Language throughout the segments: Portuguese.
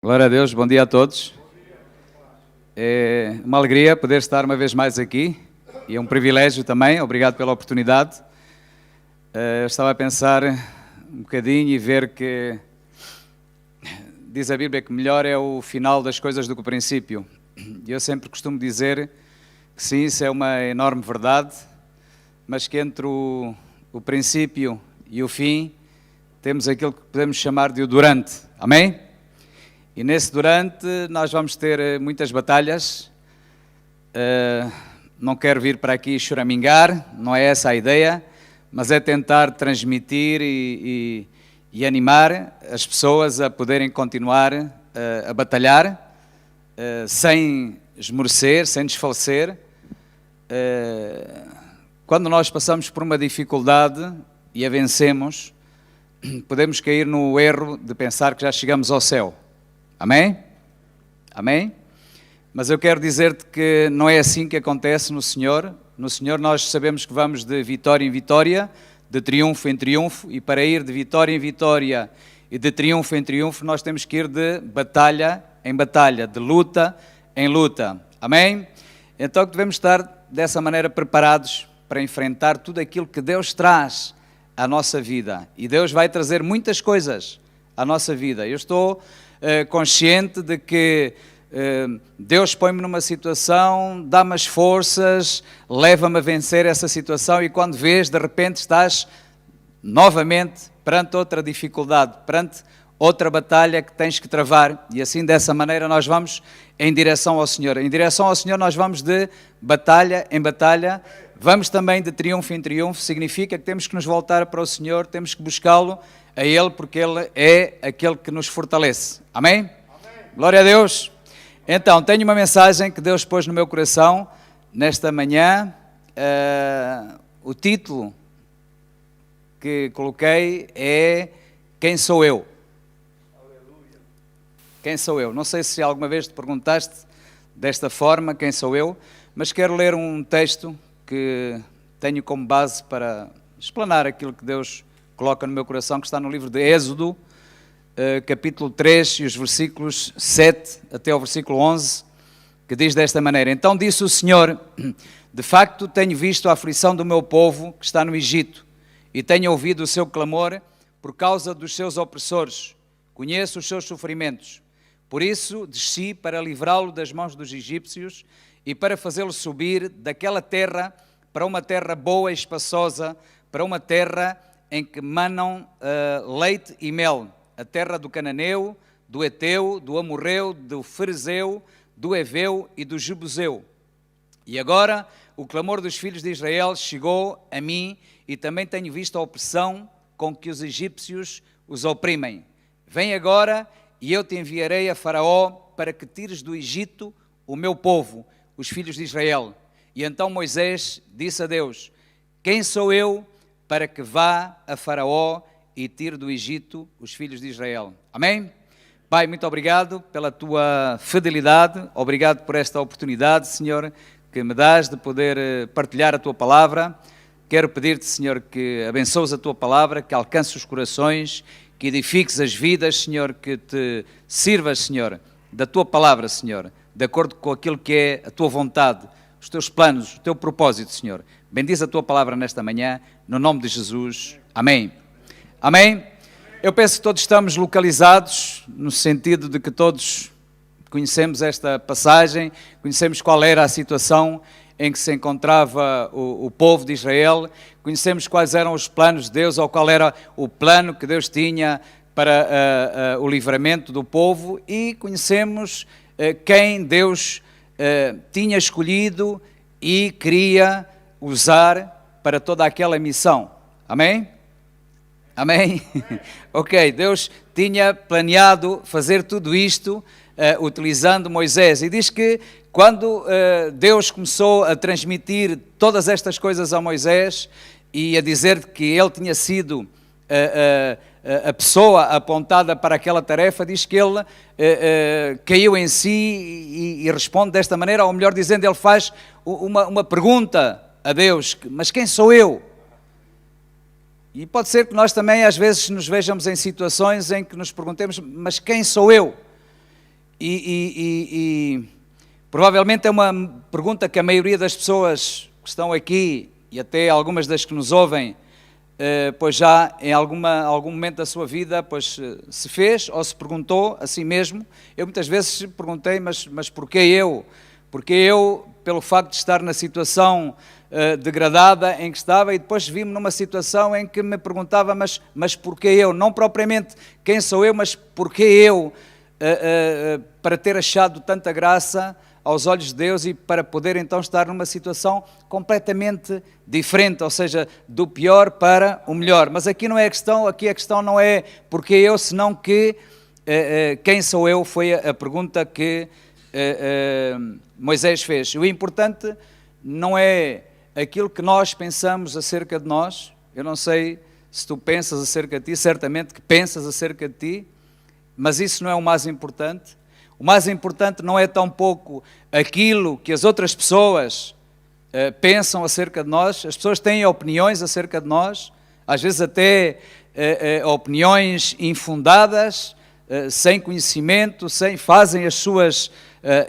Glória a Deus, bom dia a todos. É uma alegria poder estar uma vez mais aqui e é um privilégio também, obrigado pela oportunidade. Eu estava a pensar um bocadinho e ver que diz a Bíblia que melhor é o final das coisas do que o princípio. E eu sempre costumo dizer que sim, isso é uma enorme verdade, mas que entre o princípio e o fim temos aquilo que podemos chamar de o durante. Amém? E nesse durante nós vamos ter muitas batalhas. Não quero vir para aqui choramingar, não é essa a ideia, mas é tentar transmitir e animar as pessoas a poderem continuar a batalhar, sem esmorecer, sem desfalecer. Quando nós passamos por uma dificuldade e a vencemos, podemos cair no erro de pensar que já chegamos ao céu. Amém? Amém? Mas eu quero dizer-te que não é assim que acontece no Senhor. No Senhor nós sabemos que vamos de vitória em vitória, de triunfo em triunfo, e para ir de vitória em vitória e de triunfo em triunfo, nós temos que ir de batalha em batalha, de luta em luta. Amém? Então devemos estar dessa maneira preparados para enfrentar tudo aquilo que Deus traz à nossa vida. E Deus vai trazer muitas coisas à nossa vida. Eu estou consciente de que Deus põe-me numa situação, dá-me as forças, leva-me a vencer essa situação e quando vês, de repente estás novamente perante outra dificuldade, perante outra batalha que tens que travar e assim dessa maneira nós vamos em direção ao Senhor. Em direção ao Senhor nós vamos de batalha em batalha, vamos também de triunfo em triunfo, significa que temos que nos voltar para o Senhor, temos que buscá-lo a Ele, porque Ele é aquele que nos fortalece. Amém? Amém. Glória a Deus. Então, tenho uma mensagem que Deus pôs no meu coração nesta manhã. O título que coloquei é Quem sou eu? Aleluia. Quem sou eu? Não sei se alguma vez te perguntaste desta forma, quem sou eu, mas quero ler um texto que tenho como base para explanar aquilo que Deus coloca no meu coração, que está no livro de Êxodo, capítulo 3, e os versículos 7 até ao versículo 11, que diz desta maneira: Então disse o Senhor, de facto tenho visto a aflição do meu povo que está no Egito, e tenho ouvido o seu clamor por causa dos seus opressores, conheço os seus sofrimentos. Por isso desci para livrá-lo das mãos dos egípcios e para fazê-lo subir daquela terra para uma terra boa e espaçosa, para uma terra em que manam leite e mel, a terra do Cananeu, do Eteu, do Amorreu, do Ferezeu, do Eveu e do Jebuseu. E agora o clamor dos filhos de Israel chegou a mim e também tenho visto a opressão com que os egípcios os oprimem. Vem agora e eu te enviarei a Faraó para que tires do Egito o meu povo, os filhos de Israel. E então Moisés disse a Deus: Quem sou eu para que vá a Faraó e tire do Egito os filhos de Israel? Amém? Pai, muito obrigado pela tua fidelidade, obrigado por esta oportunidade, Senhor, que me dás de poder partilhar a tua palavra. Quero pedir-te, Senhor, que abençoes a tua palavra, que alcances os corações, que edifiques as vidas, Senhor, que te sirvas, Senhor, da tua palavra, Senhor, de acordo com aquilo que é a tua vontade, os teus planos, o teu propósito, Senhor. Bendiz a tua palavra nesta manhã, no nome de Jesus. Amém. Amém? Eu penso que todos estamos localizados, no sentido de que todos conhecemos esta passagem, conhecemos qual era a situação em que se encontrava o povo de Israel, conhecemos quais eram os planos de Deus, ou qual era o plano que Deus tinha para o livramento do povo, e conhecemos quem Deus tinha escolhido e queria usar para toda aquela missão. Amém? Amém? Ok, Deus tinha planeado fazer tudo isto utilizando Moisés. E diz que quando Deus começou a transmitir todas estas coisas a Moisés e a dizer que ele tinha sido a pessoa apontada para aquela tarefa, diz que ele caiu em si e responde desta maneira, ou melhor dizendo, ele faz uma pergunta a Deus: mas quem sou eu? E pode ser que nós também às vezes nos vejamos em situações em que nos perguntemos: mas quem sou eu? E provavelmente é uma pergunta que a maioria das pessoas que estão aqui, e até algumas das que nos ouvem, pois já em algum momento da sua vida, pois se fez ou se perguntou a si mesmo. Eu muitas vezes perguntei, mas porquê eu? Porque eu, pelo facto de estar na situação degradada em que estava, e depois vi-me numa situação em que me perguntava, mas porquê eu? Não propriamente quem sou eu, mas porquê eu, para ter achado tanta graça aos olhos de Deus e para poder então estar numa situação completamente diferente, ou seja, do pior para o melhor. Mas aqui não é a questão, aqui a questão não é porque eu, senão que quem sou eu foi a pergunta que Moisés fez. E o importante não é aquilo que nós pensamos acerca de nós. Eu não sei se tu pensas acerca de ti, certamente que pensas acerca de ti, mas isso não é o mais importante. O mais importante não é tão pouco aquilo que as outras pessoas pensam acerca de nós. As pessoas têm opiniões acerca de nós, às vezes até opiniões infundadas, sem conhecimento, fazem as suas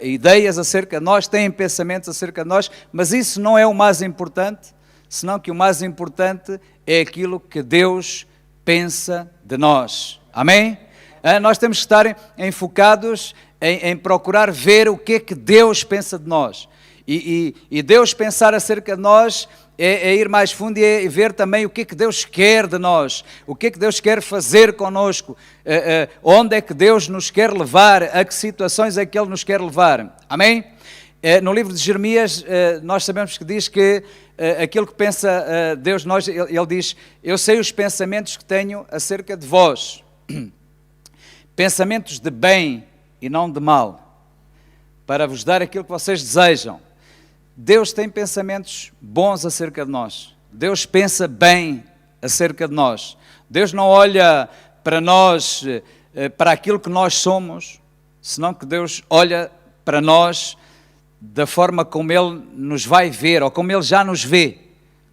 ideias acerca de nós, têm pensamentos acerca de nós, mas isso não é o mais importante, senão que o mais importante é aquilo que Deus pensa de nós. Amém? Nós temos que estar enfocados em procurar ver o que é que Deus pensa de nós. E Deus pensar acerca de nós é ir mais fundo e é ver também o que é que Deus quer de nós, o que é que Deus quer fazer connosco, onde é que Deus nos quer levar, a que situações é que Ele nos quer levar. Amém? No livro de Jeremias, nós sabemos que diz que aquilo que pensa Deus de nós, Ele diz: eu sei os pensamentos que tenho acerca de vós, pensamentos de bem e não de mal, para vos dar aquilo que vocês desejam. Deus tem pensamentos bons acerca de nós. Deus pensa bem acerca de nós. Deus não olha para nós, para aquilo que nós somos, senão que Deus olha para nós da forma como Ele nos vai ver, ou como Ele já nos vê.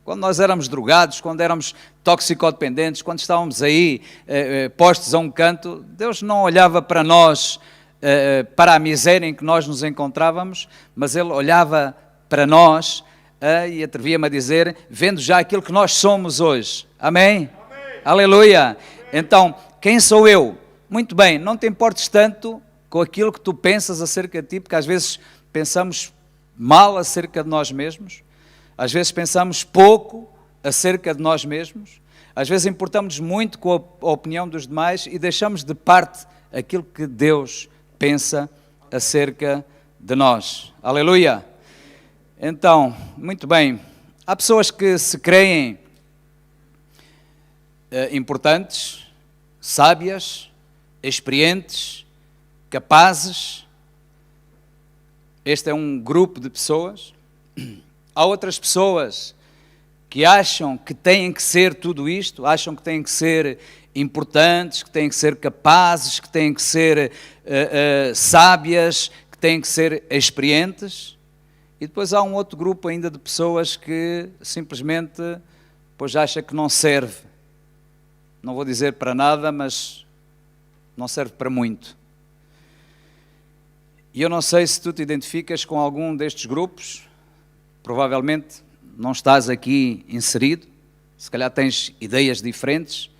Quando nós éramos drogados, quando éramos toxicodependentes, quando estávamos aí postos a um canto, Deus não olhava para nós, para a miséria em que nós nos encontrávamos, mas Ele olhava para nós, e atrevia-me a dizer, vendo já aquilo que nós somos hoje. Amém? Amém. Aleluia! Então, quem sou eu? Muito bem, não te importes tanto com aquilo que tu pensas acerca de ti, porque às vezes pensamos mal acerca de nós mesmos, às vezes pensamos pouco acerca de nós mesmos, às vezes importamos muito com a opinião dos demais e deixamos de parte aquilo que Deus pensa acerca de nós. Aleluia! Então, muito bem, há pessoas que se creem importantes, sábias, experientes, capazes. Este é um grupo de pessoas. Há outras pessoas que acham que têm que ser tudo isto, acham que têm que ser importantes, que têm que ser capazes, que têm que ser sábias, que têm que ser experientes. E depois há um outro grupo ainda de pessoas que simplesmente pois acha que não serve. Não vou dizer para nada, mas não serve para muito. E eu não sei se tu te identificas com algum destes grupos, provavelmente não estás aqui inserido, se calhar tens ideias diferentes,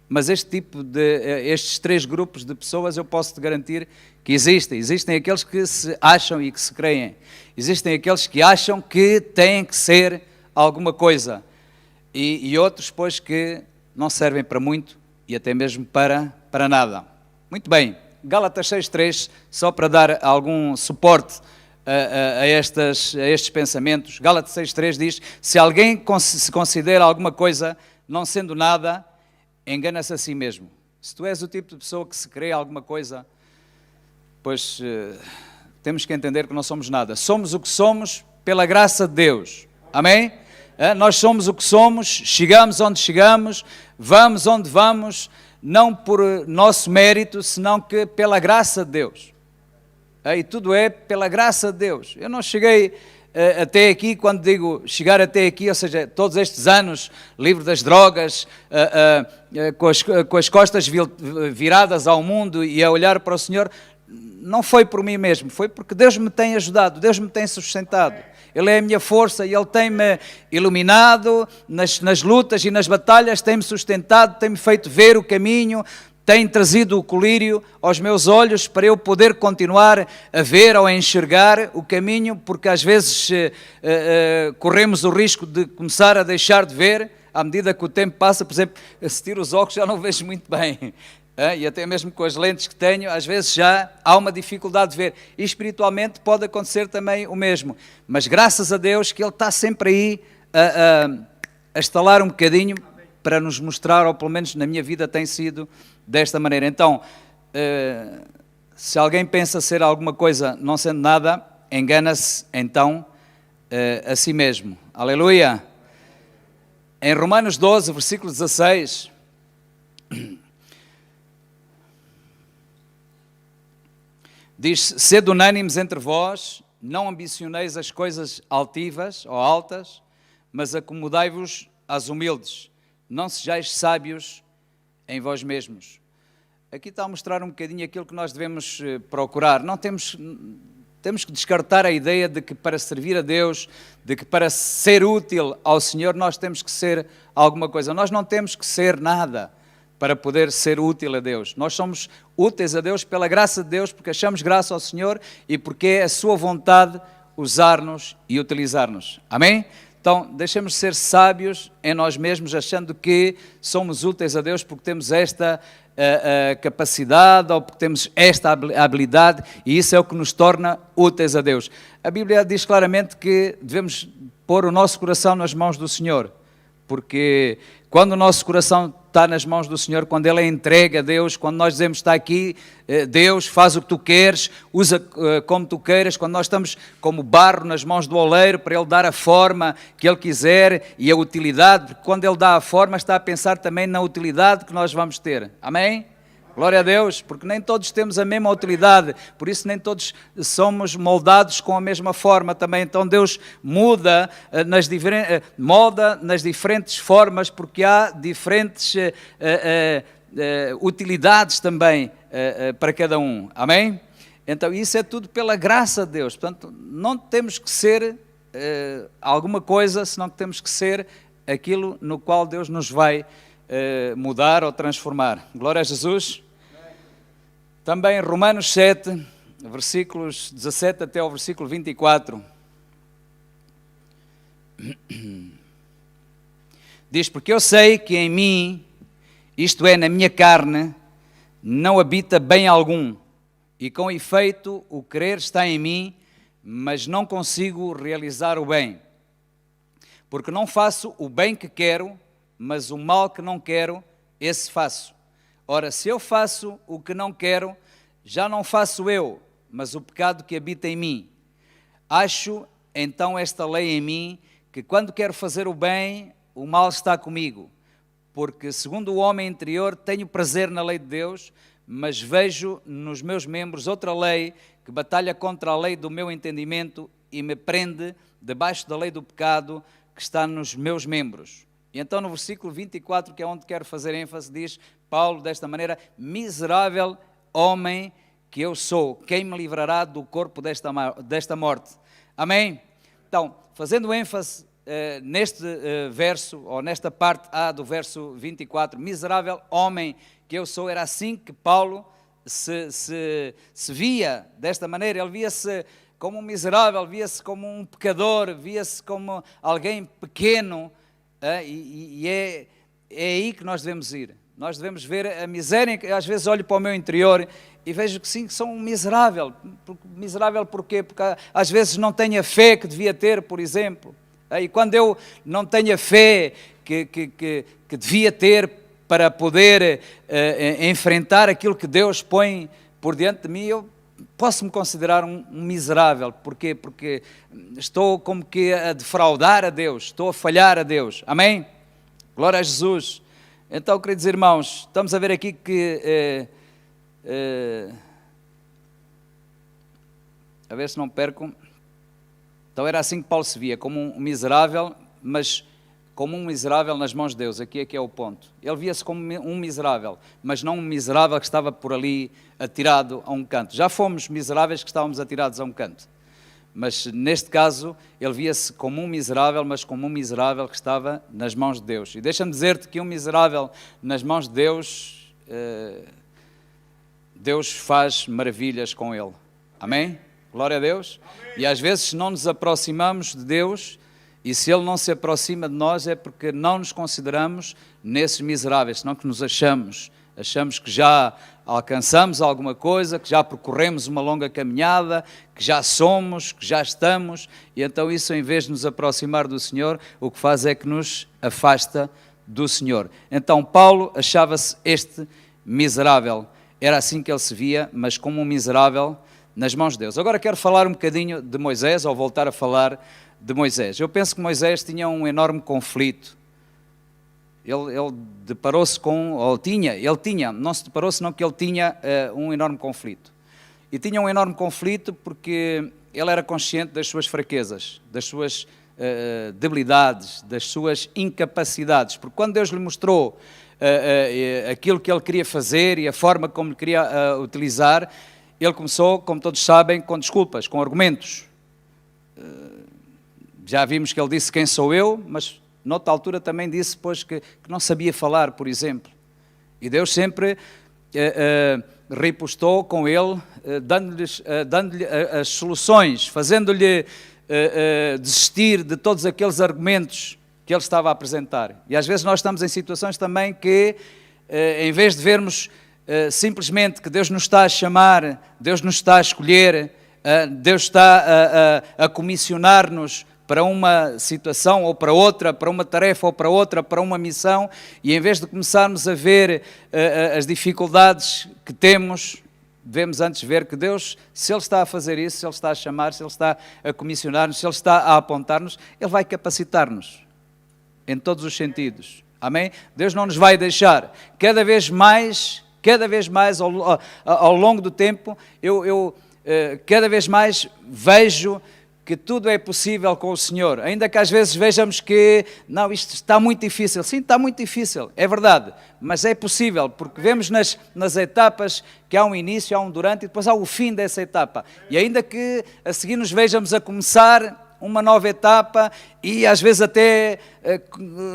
mas estes três grupos de pessoas eu posso te garantir que existem. Existem aqueles que se acham e que se creem. Existem aqueles que acham que têm que ser alguma coisa. E outros, pois, que não servem para muito e até mesmo para nada. Muito bem, Gálatas 6.3, só para dar algum suporte a estes pensamentos. Gálatas 6.3 diz: se alguém se considera alguma coisa não sendo nada, engana-se a si mesmo. Se tu és o tipo de pessoa que se crê alguma coisa, pois temos que entender que não somos nada. Somos o que somos pela graça de Deus. Amém? Nós somos o que somos, chegamos onde chegamos, vamos onde vamos, não por nosso mérito, senão que pela graça de Deus. E tudo é pela graça de Deus. Eu não cheguei até aqui, quando digo chegar até aqui, ou seja, todos estes anos livre das drogas, com as costas viradas ao mundo e a olhar para o Senhor, não foi por mim mesmo, foi porque Deus me tem ajudado, Deus me tem sustentado. Ele é a minha força e Ele tem-me iluminado nas lutas e nas batalhas, tem-me sustentado, tem-me feito ver o caminho, tem trazido o colírio aos meus olhos para eu poder continuar a ver ou a enxergar o caminho, porque às vezes corremos o risco de começar a deixar de ver, à medida que o tempo passa. Por exemplo, se tiro os óculos já não vejo muito bem. E até mesmo com as lentes que tenho, às vezes já há uma dificuldade de ver. E espiritualmente pode acontecer também o mesmo. Mas graças a Deus que Ele está sempre aí a estalar um bocadinho para nos mostrar, ou pelo menos na minha vida tem sido desta maneira. Então, se alguém pensa ser alguma coisa não sendo nada, engana-se então a si mesmo. Aleluia! Em Romanos 12, versículo 16... diz: sede unânimes entre vós, não ambicioneis as coisas altivas ou altas, mas acomodai-vos às humildes. Não sejais sábios em vós mesmos. Aqui está a mostrar um bocadinho aquilo que nós devemos procurar. Não temos que descartar a ideia de que para servir a Deus, de que para ser útil ao Senhor, nós temos que ser alguma coisa. Nós não temos que ser nada para poder ser útil a Deus. Nós somos úteis a Deus pela graça de Deus, porque achamos graça ao Senhor e porque é a sua vontade usar-nos e utilizar-nos. Amém? Então, deixemos de ser sábios em nós mesmos, achando que somos úteis a Deus porque temos esta capacidade ou porque temos esta habilidade, e isso é o que nos torna úteis a Deus. A Bíblia diz claramente que devemos pôr o nosso coração nas mãos do Senhor, porque quando o nosso coração está nas mãos do Senhor, quando Ele é entregue a Deus, quando nós dizemos: está aqui, Deus, faz o que tu queres, usa como tu queiras, quando nós estamos como barro nas mãos do oleiro para Ele dar a forma que Ele quiser e a utilidade, porque quando Ele dá a forma está a pensar também na utilidade que nós vamos ter. Amém? Glória a Deus, porque nem todos temos a mesma utilidade, por isso nem todos somos moldados com a mesma forma também. Então Deus molda nas diferentes formas, porque há diferentes utilidades também para cada um. Amém? Então isso é tudo pela graça de Deus. Portanto, não temos que ser alguma coisa, senão que temos que ser aquilo no qual Deus nos vai mudar ou transformar. Glória a Jesus. Também Romanos 7, versículos 17 até ao versículo 24. Diz: porque eu sei que em mim, isto é, na minha carne, não habita bem algum, e com efeito o querer está em mim, mas não consigo realizar o bem. Porque não faço o bem que quero, mas o mal que não quero, esse faço. Ora, se eu faço o que não quero, já não faço eu, mas o pecado que habita em mim. Acho então esta lei em mim, que quando quero fazer o bem, o mal está comigo. Porque, segundo o homem interior, tenho prazer na lei de Deus, mas vejo nos meus membros outra lei que batalha contra a lei do meu entendimento e me prende debaixo da lei do pecado que está nos meus membros. E então no versículo 24, que é onde quero fazer ênfase, diz Paulo desta maneira: miserável homem que eu sou, quem me livrará do corpo desta morte? Amém? Então, fazendo ênfase neste verso, ou nesta parte A do verso 24, miserável homem que eu sou, era assim que Paulo se via desta maneira. Ele via-se como um miserável, via-se como um pecador, via-se como alguém pequeno, e é aí que nós devemos ir. Nós devemos ver a miséria. Às vezes olho para o meu interior e vejo que sim, que sou um miserável. Miserável porquê? Porque às vezes não tenho a fé que devia ter, por exemplo. E quando eu não tenho a fé que devia ter para poder enfrentar aquilo que Deus põe por diante de mim, eu posso me considerar um miserável. Porquê? Porque estou como que a defraudar a Deus, estou a falhar a Deus. Amém? Glória a Jesus. Então, queridos irmãos, estamos a ver aqui que, a ver se não perco, então era assim que Paulo se via, como um miserável, mas como um miserável nas mãos de Deus. Aqui é que é o ponto. Ele via-se como um miserável, mas não um miserável que estava por ali atirado a um canto. Já fomos miseráveis que estávamos atirados a um canto. Mas neste caso, ele via-se como um miserável, mas como um miserável que estava nas mãos de Deus. E deixa-me dizer-te que um miserável nas mãos de Deus, Deus faz maravilhas com ele. Amém? Glória a Deus. Amém. E às vezes, se não nos aproximamos de Deus, e se Ele não se aproxima de nós, é porque não nos consideramos nesses miseráveis, senão que nos achamos que já alcançamos alguma coisa, que já percorremos uma longa caminhada, que já somos, que já estamos, e então isso, em vez de nos aproximar do Senhor, o que faz é que nos afasta do Senhor. Então Paulo achava-se este miserável, era assim que ele se via, mas como um miserável nas mãos de Deus. Agora quero falar um bocadinho de Moisés, ou voltar a falar de Moisés. Eu penso que Moisés tinha um enorme conflito. Ele deparou-se com, ou ele tinha, não se deparou, senão que ele tinha um enorme conflito. E tinha um enorme conflito porque ele era consciente das suas fraquezas, das suas debilidades, das suas incapacidades. Porque quando Deus lhe mostrou aquilo que ele queria fazer e a forma como ele queria utilizar, ele começou, como todos sabem, com desculpas, com argumentos. Já vimos que ele disse quem sou eu, mas noutra altura também disse depois que não sabia falar, por exemplo. E Deus sempre repostou com ele, dando-lhe as soluções, fazendo-lhe desistir de todos aqueles argumentos que ele estava a apresentar. E às vezes nós estamos em situações também que, em vez de vermos simplesmente que Deus nos está a chamar, Deus nos está a escolher, Deus está a comissionar-nos para uma situação ou para outra, para uma tarefa ou para outra, para uma missão, e em vez de começarmos a ver as dificuldades que temos, devemos antes ver que Deus, se Ele está a fazer isso, se Ele está a chamar, se Ele está a comissionar-nos, se Ele está a apontar-nos, Ele vai capacitar-nos em todos os sentidos. Amém? Deus não nos vai deixar. Cada vez mais ao longo do tempo, eu cada vez mais vejo que tudo é possível com o Senhor, ainda que às vezes vejamos que, não, isto está muito difícil. Sim, está muito difícil, é verdade, mas é possível, porque vemos nas etapas que há um início, há um durante e depois há o fim dessa etapa. E ainda que a seguir nos vejamos a começar uma nova etapa e às vezes até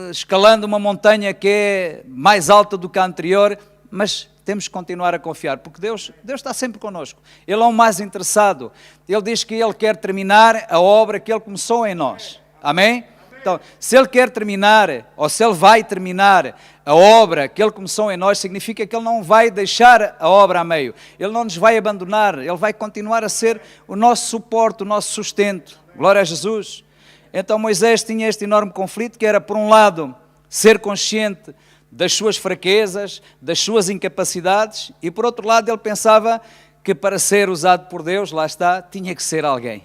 escalando uma montanha que é mais alta do que a anterior, mas temos que continuar a confiar, porque Deus está sempre connosco. Ele é o mais interessado. Ele diz que Ele quer terminar a obra que Ele começou em nós. Amém? Então, se Ele quer terminar, ou se Ele vai terminar a obra que Ele começou em nós, significa que Ele não vai deixar a obra a meio. Ele não nos vai abandonar. Ele vai continuar a ser o nosso suporte, o nosso sustento. Glória a Jesus. Então Moisés tinha este enorme conflito, que era, por um lado, ser consciente das suas fraquezas, das suas incapacidades, e por outro lado ele pensava que para ser usado por Deus, lá está, tinha que ser alguém.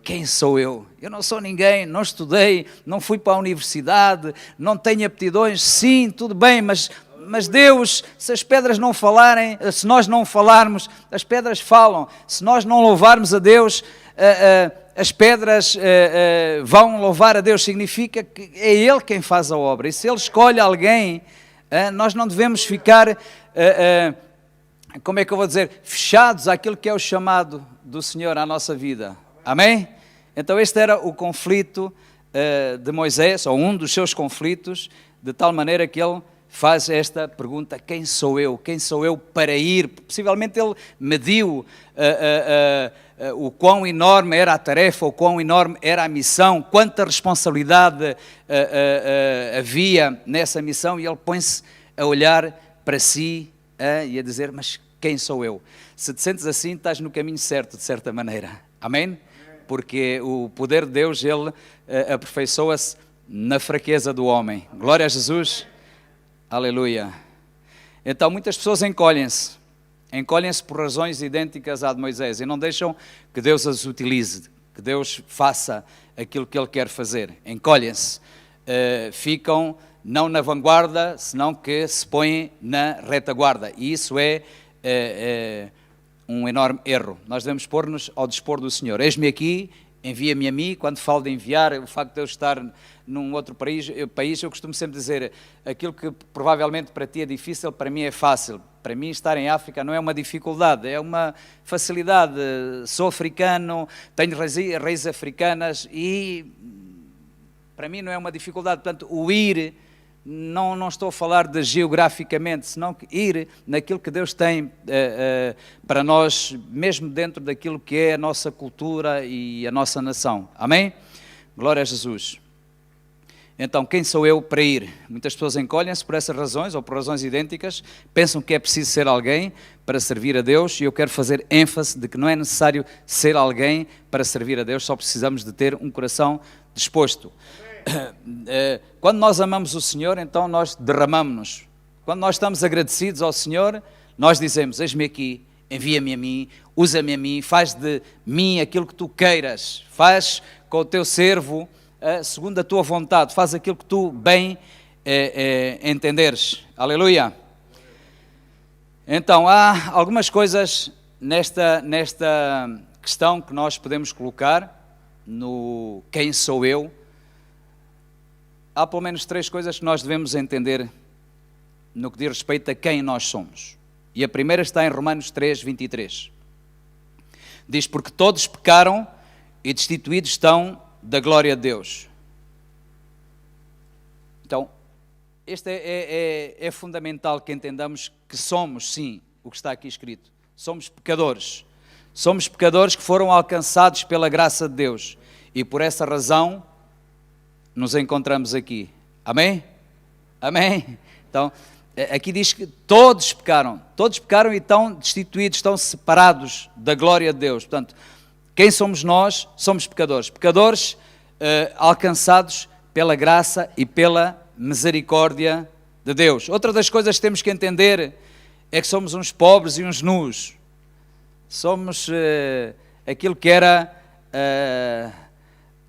Quem sou eu? Eu não sou ninguém, não estudei, não fui para a universidade, não tenho aptidões. Sim, tudo bem, mas Deus, se as pedras não falarem, se nós não falarmos, as pedras falam. Se nós não louvarmos a Deus, as pedras vão louvar a Deus. Significa que é Ele quem faz a obra. E se Ele escolhe alguém, nós não devemos ficar, como é que eu vou dizer, fechados àquilo que é o chamado do Senhor à nossa vida. Amém? Então este era o conflito de Moisés, ou um dos seus conflitos, de tal maneira que ele faz esta pergunta: quem sou eu? Quem sou eu para ir? Possivelmente ele mediu o quão enorme era a tarefa, o quão enorme era a missão, quanta responsabilidade havia nessa missão, e ele põe-se a olhar para si e a dizer: mas quem sou eu? Se te sentes assim, estás no caminho certo, de certa maneira. Amém? Porque o poder de Deus, Ele aperfeiçoa-se na fraqueza do homem. Glória a Jesus. Aleluia. Então muitas pessoas encolhem-se por razões idênticas à de Moisés e não deixam que Deus as utilize, que Deus faça aquilo que Ele quer fazer. Encolhem-se, ficam não na vanguarda, senão que se põem na retaguarda, e isso é um enorme erro. Nós devemos pôr-nos ao dispor do Senhor. Eis-me aqui, envia-me a mim. Quando falo de enviar, o facto de eu estar num outro país, eu costumo sempre dizer, aquilo que provavelmente para ti é difícil, para mim é fácil. Para mim estar em África não é uma dificuldade, é uma facilidade. Sou africano, tenho raízes africanas e para mim não é uma dificuldade. Portanto, o ir, não estou a falar de geograficamente, senão ir naquilo que Deus tem para nós, mesmo dentro daquilo que é a nossa cultura e a nossa nação. Amém? Glória a Jesus. Então, quem sou eu para ir? Muitas pessoas encolhem-se por essas razões, ou por razões idênticas, pensam que é preciso ser alguém para servir a Deus, e eu quero fazer ênfase de que não é necessário ser alguém para servir a Deus, só precisamos de ter um coração disposto. Quando nós amamos o Senhor, então nós derramamos-nos. Quando nós estamos agradecidos ao Senhor, nós dizemos, eis-me aqui, envia-me a mim, usa-me a mim, faz de mim aquilo que tu queiras, faz com o teu servo segundo a tua vontade, faz aquilo que tu bem entenderes. Aleluia. Então, há algumas coisas nesta questão que nós podemos colocar no quem sou eu. Há pelo menos 3 coisas que nós devemos entender no que diz respeito a quem nós somos. E a primeira está em Romanos 3, 23. Diz, porque todos pecaram e destituídos estão da glória de Deus. Então, este é fundamental que entendamos que somos, sim, o que está aqui escrito. Somos pecadores. Somos pecadores que foram alcançados pela graça de Deus. E por essa razão nos encontramos aqui. Amém? Amém? Então, aqui diz que todos pecaram e estão destituídos, estão separados da glória de Deus. Portanto, quem somos nós? Somos pecadores. Pecadores alcançados pela graça e pela misericórdia de Deus. Outra das coisas que temos que entender é que somos uns pobres e uns nus. Somos aquilo que era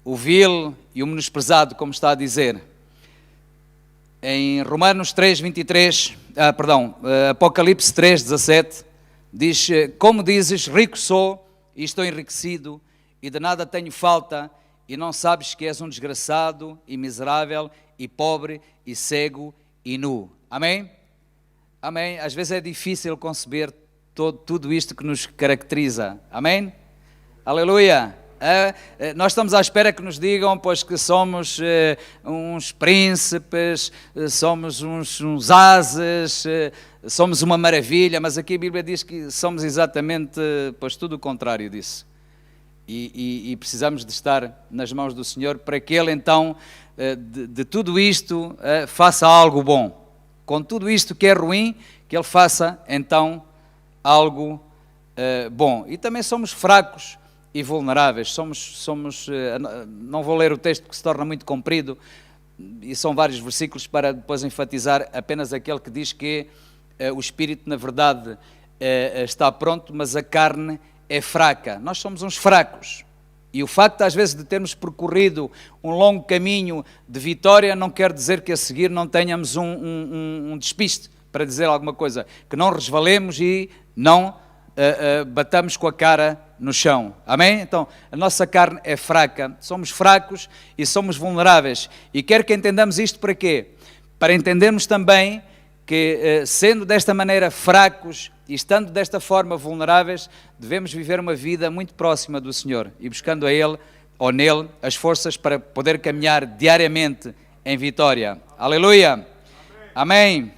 o vil e o menosprezado, como está a dizer. Em Romanos 3, 23, Apocalipse 3, 17, diz, como dizes, rico sou e estou enriquecido e de nada tenho falta e não sabes que és um desgraçado e miserável e pobre e cego e nu. Amém? Amém? Às vezes é difícil conceber tudo isto que nos caracteriza. Amém? Aleluia! Nós estamos à espera que nos digam, pois, que somos uns príncipes, somos uns ases, somos uma maravilha, mas aqui a Bíblia diz que somos exatamente, pois, tudo o contrário disso. E precisamos de estar nas mãos do Senhor para que Ele, então, de tudo isto, faça algo bom. Com tudo isto que é ruim, que Ele faça, então, algo bom. E também somos fracos e vulneráveis, não vou ler o texto que se torna muito comprido, e são vários versículos para depois enfatizar apenas aquele que diz que o Espírito, na verdade, está pronto, mas a carne é fraca. Nós somos uns fracos, e o facto às vezes de termos percorrido um longo caminho de vitória não quer dizer que a seguir não tenhamos um despiste, para dizer alguma coisa, que não resvalemos e não batamos com a cara no chão. Amém? Então, a nossa carne é fraca, somos fracos e somos vulneráveis. E quero que entendamos isto para quê? Para entendermos também que, sendo desta maneira fracos e estando desta forma vulneráveis, devemos viver uma vida muito próxima do Senhor e buscando a Ele ou nele as forças para poder caminhar diariamente em vitória. Aleluia! Amém!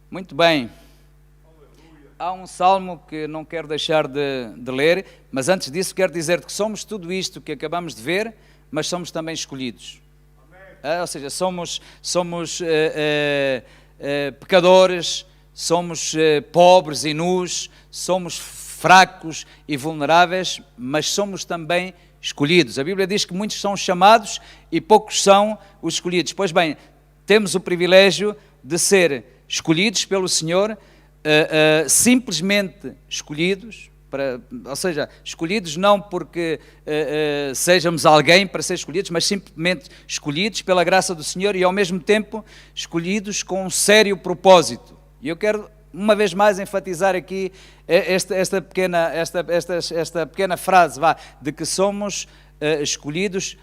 Muito bem. Há um salmo que não quero deixar de ler, mas antes disso quero dizer que somos tudo isto que acabamos de ver, mas somos também escolhidos. Ou seja, somos pecadores, somos pobres e nus, somos fracos e vulneráveis, mas somos também escolhidos. A Bíblia diz que muitos são chamados e poucos são os escolhidos. Pois bem, temos o privilégio de ser escolhidos pelo Senhor, simplesmente escolhidos, ou seja, escolhidos não porque sejamos alguém para ser escolhidos, mas simplesmente escolhidos pela graça do Senhor e ao mesmo tempo escolhidos com um sério propósito. E eu quero uma vez mais enfatizar aqui esta pequena frase, de que somos escolhidos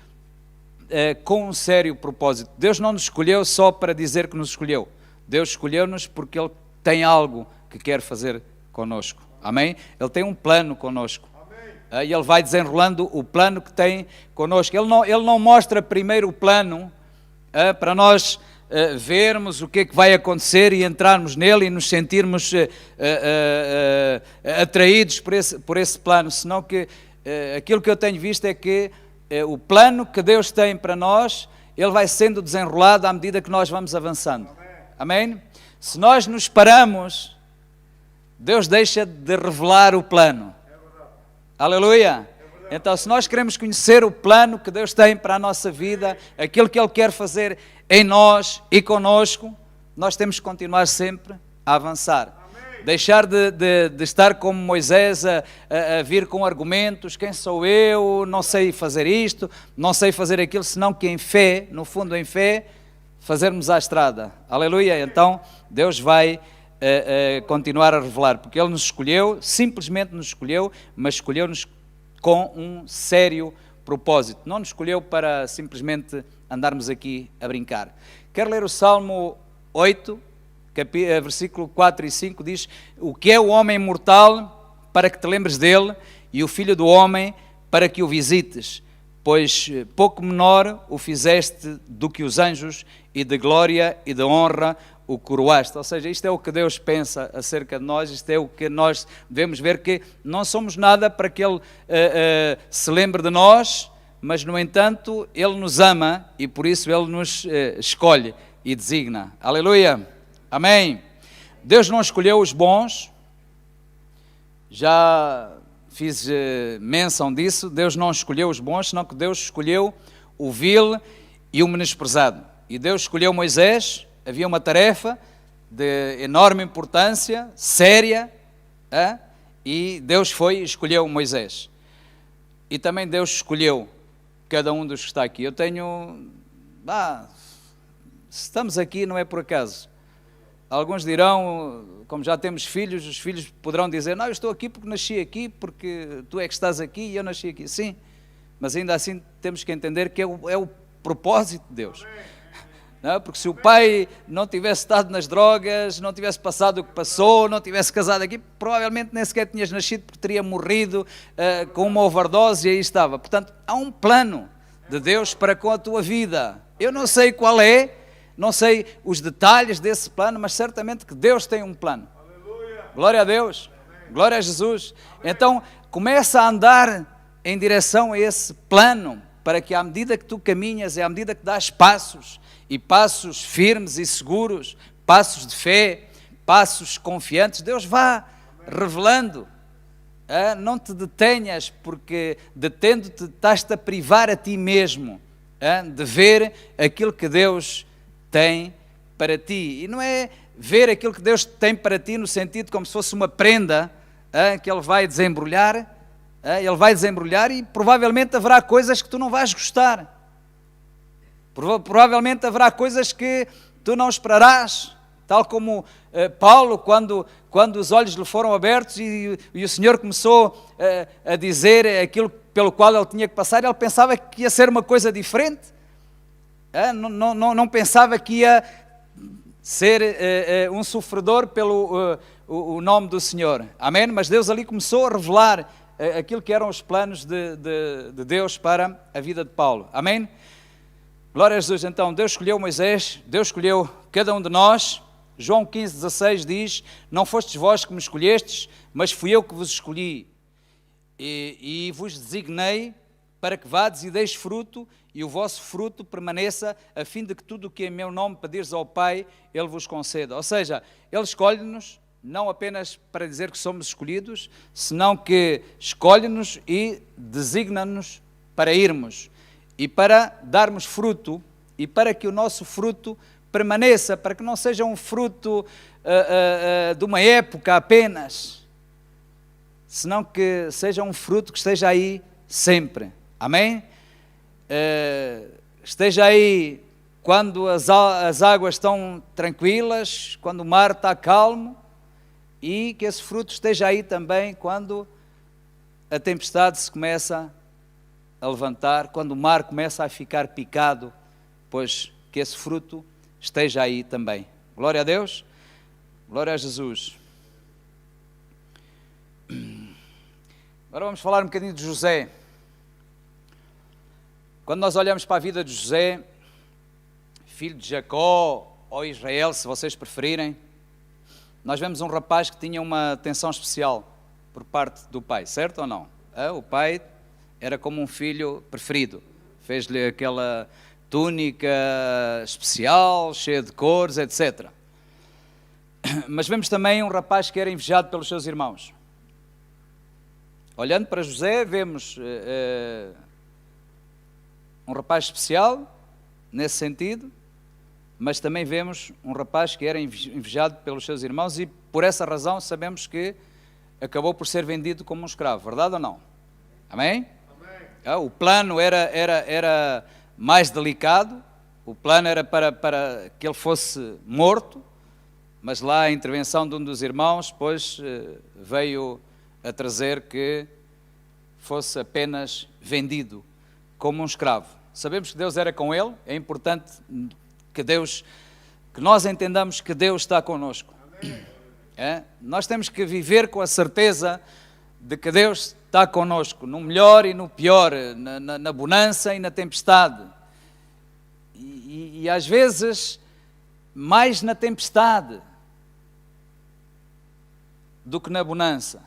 com um sério propósito. Deus não nos escolheu só para dizer que nos escolheu. Deus escolheu-nos porque Ele tem algo que quer fazer connosco. Amém? Ele tem um plano connosco. E Ele vai desenrolando o plano que tem connosco. Ele não mostra primeiro o plano para nós vermos o que é que vai acontecer e entrarmos nele e nos sentirmos atraídos por esse plano. Senão que aquilo que eu tenho visto é que o plano que Deus tem para nós, ele vai sendo desenrolado à medida que nós vamos avançando. Amém? Se nós nos paramos, Deus deixa de revelar o plano. Aleluia! Então, se nós queremos conhecer o plano que Deus tem para a nossa vida, aquilo que Ele quer fazer em nós e conosco, nós temos que continuar sempre a avançar. Deixar de estar como Moisés a vir com argumentos, quem sou eu, não sei fazer isto, não sei fazer aquilo, senão que em fé, no fundo em fé, fazermos a estrada. Aleluia! Então, Deus vai continuar a revelar, porque Ele nos escolheu, simplesmente nos escolheu, mas escolheu-nos com um sério propósito. Não nos escolheu para simplesmente andarmos aqui a brincar. Quero ler o Salmo 8, versículo 4 e 5, diz: o que é o homem mortal para que te lembres dele, e o filho do homem para que o visites, pois pouco menor o fizeste do que os anjos, e de glória e de honra o coroaste. Ou seja, isto é o que Deus pensa acerca de nós, isto é o que nós devemos ver, que não somos nada para que Ele se lembre de nós, mas no entanto Ele nos ama e por isso Ele nos escolhe e designa. Aleluia! Amém! Deus não escolheu os bons, já fiz menção disso. Deus não escolheu os bons, senão que Deus escolheu o vil e o menosprezado. E Deus escolheu Moisés. Havia uma tarefa de enorme importância, séria, e Deus foi e escolheu Moisés. E também Deus escolheu cada um dos que está aqui. Eu tenho... se estamos aqui não é por acaso. Alguns dirão, como já temos filhos, os filhos poderão dizer: não, eu estou aqui porque nasci aqui, porque tu é que estás aqui e eu nasci aqui. Sim, mas ainda assim temos que entender que é o propósito de Deus. Não, porque se o pai não tivesse estado nas drogas, não tivesse passado o que passou, não tivesse casado aqui, provavelmente nem sequer tinhas nascido, porque teria morrido com uma overdose e aí estava. Portanto, há um plano de Deus para com a tua vida. Eu não sei qual é, não sei os detalhes desse plano, mas certamente que Deus tem um plano. Aleluia. Glória a Deus. Amém. Glória a Jesus. Amém. Então, começa a andar em direção a esse plano, para que à medida que tu caminhas e à medida que dás passos, e passos firmes e seguros, passos de fé, passos confiantes, Deus vá revelando. Não te detenhas, porque detendo-te estás-te a privar a ti mesmo de ver aquilo que Deus tem para ti. E não é ver aquilo que Deus tem para ti no sentido como se fosse uma prenda que Ele vai desembrulhar. Ele vai desembrulhar e provavelmente haverá coisas que tu não vais gostar. Provavelmente haverá coisas que tu não esperarás, tal como Paulo, quando os olhos lhe foram abertos e o Senhor começou a dizer aquilo pelo qual ele tinha que passar, ele pensava que ia ser uma coisa diferente, não pensava que ia ser um sofredor pelo o nome do Senhor. Amém? Mas Deus ali começou a revelar aquilo que eram os planos de Deus para a vida de Paulo. Amém? Glória a Jesus. Então, Deus escolheu Moisés, Deus escolheu cada um de nós. João 15,16 diz: não fostes vós que me escolhestes, mas fui eu que vos escolhi e vos designei para que vades e deis fruto, e o vosso fruto permaneça, a fim de que tudo o que em meu nome pedires ao Pai, Ele vos conceda. Ou seja, Ele escolhe-nos não apenas para dizer que somos escolhidos, senão que escolhe-nos e designa-nos para irmos e para darmos fruto, e para que o nosso fruto permaneça, para que não seja um fruto de uma época apenas, senão que seja um fruto que esteja aí sempre. Amém? Esteja aí quando as águas estão tranquilas, quando o mar está calmo, e que esse fruto esteja aí também quando a tempestade se começa a levantar, quando o mar começa a ficar picado, pois que esse fruto esteja aí também. Glória a Deus, glória a Jesus. Agora vamos falar um bocadinho de José. Quando nós olhamos para a vida de José, filho de Jacó ou Israel, se vocês preferirem, nós vemos um rapaz que tinha uma atenção especial por parte do pai, certo ou não? O pai era como um filho preferido, fez-lhe aquela túnica especial, cheia de cores, etc. Mas vemos também um rapaz que era invejado pelos seus irmãos. Olhando para José, vemos um rapaz especial, nesse sentido, mas também vemos um rapaz que era invejado pelos seus irmãos e por essa razão sabemos que acabou por ser vendido como um escravo, verdade ou não? Amém? Amém. O plano era mais delicado, o plano era para que ele fosse morto, mas lá a intervenção de um dos irmãos, pois veio a trazer que fosse apenas vendido como um escravo. Sabemos que Deus era com ele, é importante que nós entendamos que Deus está connosco. Nós temos que viver com a certeza de que Deus está connosco, no melhor e no pior, na bonança e na tempestade. E às vezes, mais na tempestade do que na bonança.